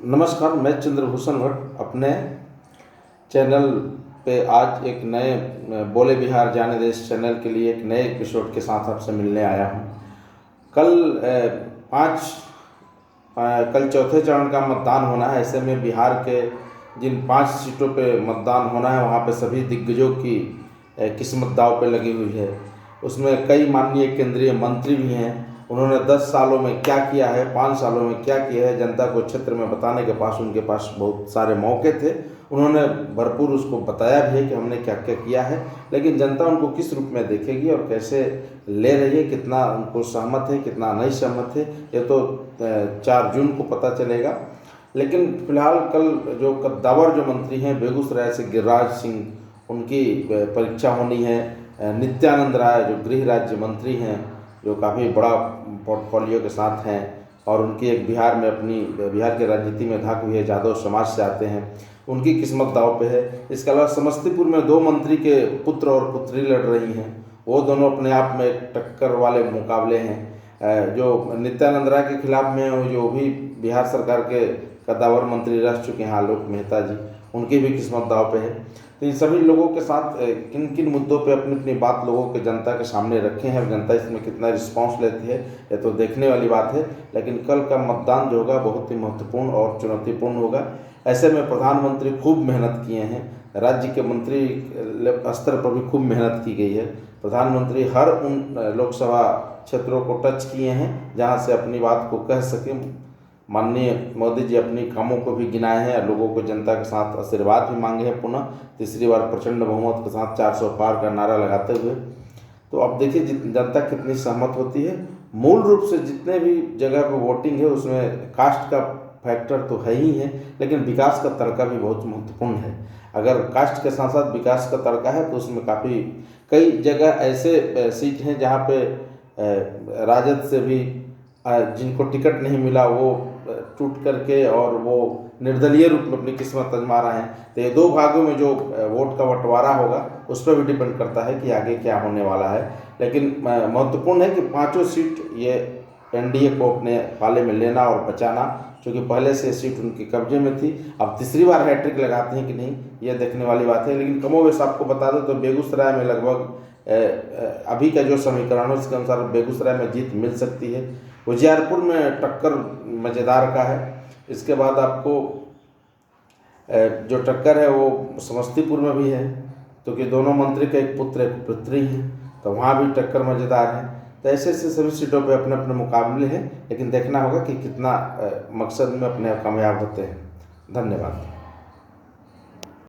नमस्कार, मैं चंद्रभूषण भट्ट अपने चैनल पे आज एक नए बोले बिहार जाने देश चैनल के लिए एक नए एपिसोड के साथ आपसे मिलने आया हूँ। कल कल चौथे चरण का मतदान होना है। ऐसे में बिहार के जिन 5 सीटों पे मतदान होना है वहाँ पे सभी दिग्गजों की किस्मत दांव पे लगी हुई है। उसमें कई माननीय केंद्रीय मंत्री भी हैं। उन्होंने 10 सालों में क्या किया है, 5 सालों में क्या किया है, जनता को क्षेत्र में बताने के पास उनके पास बहुत सारे मौके थे। उन्होंने भरपूर उसको बताया भी है कि हमने क्या क्या किया है, लेकिन जनता उनको किस रूप में देखेगी और कैसे ले रही है, कितना उनको सहमत है, कितना नहीं सहमत है, ये तो 4 जून को पता चलेगा। लेकिन फिलहाल कल जो कद्दावर जो मंत्री हैं बेगूसराय से गिरिराज सिंह, उनकी परीक्षा होनी है। नित्यानंद राय जो गृह राज्य मंत्री हैं, जो काफ़ी बड़ा पोर्टफोलियो के साथ हैं और उनकी एक बिहार में अपनी बिहार की राजनीति में धाक हुई है, यादव समाज से आते हैं, उनकी किस्मत दांव पे है। इसके अलावा समस्तीपुर में 2 मंत्री के पुत्र और पुत्री लड़ रही हैं। वो दोनों अपने आप में एक टक्कर वाले मुकाबले हैं। जो नित्यानंद राय के खिलाफ में है, जो भी बिहार सरकार के कद्दावर मंत्री रह चुके हैं आलोक मेहता जी, उनकी भी किस्मत दांव पे है। तो इन सभी लोगों के साथ किन किन मुद्दों पे अपनी अपनी बात लोगों के जनता के सामने रखे हैं, जनता इसमें कितना रिस्पांस लेती है, ये तो देखने वाली बात है। लेकिन कल का मतदान जो होगा बहुत ही महत्वपूर्ण और चुनौतीपूर्ण होगा। ऐसे में प्रधानमंत्री खूब मेहनत किए हैं, राज्य के मंत्री स्तर पर भी खूब मेहनत की गई है। प्रधानमंत्री हर उन लोकसभा क्षेत्रों को टच किए हैं जहाँ से अपनी बात को कह सकें। माननीय मोदी जी अपनी कामों को भी गिनाए हैं, लोगों को जनता के साथ आशीर्वाद भी मांगे हैं पुनः तीसरी बार प्रचंड बहुमत के साथ 400 पार का नारा लगाते हुए। तो अब देखिए जनता कितनी सहमत होती है। मूल रूप से जितने भी जगह पर वोटिंग है उसमें कास्ट का फैक्टर तो है ही है, लेकिन विकास का तड़का भी बहुत महत्वपूर्ण है। अगर कास्ट के साथ साथ विकास का तड़का है तो उसमें काफ़ी कई जगह ऐसे सीट हैं जहाँ पे राजद से भी जिनको टिकट नहीं मिला वो टूट करके और वो निर्दलीय रूप में अपनी किस्मत आजमा रहे हैं। तो ये 2 भागों में जो वोट का बंटवारा होगा उस पर भी डिपेंड करता है कि आगे क्या होने वाला है। लेकिन महत्वपूर्ण है कि 5 सीट ये एनडीए को अपने पाले में लेना और बचाना, क्योंकि पहले से सीट उनके कब्जे में थी। अब तीसरी बार हैट्रिक लगाते हैं कि नहीं, ये देखने वाली बात है। लेकिन कमोवेश आपको बता दो तो बेगूसराय में लगभग अभी का जो समीकरण है उसके अनुसार बेगूसराय में जीत मिल सकती है। उजियारपुर में टक्कर मज़ेदार का है। इसके बाद आपको जो टक्कर है वो समस्तीपुर में भी है, क्योंकि दोनों मंत्री का एक पुत्र एक पुत्री है, तो वहाँ भी टक्कर मज़ेदार है। तो ऐसे ऐसे सभी सीटों पे अपने अपने मुकाबले हैं, लेकिन देखना होगा कि कितना मकसद में अपने कामयाब होते हैं। धन्यवाद।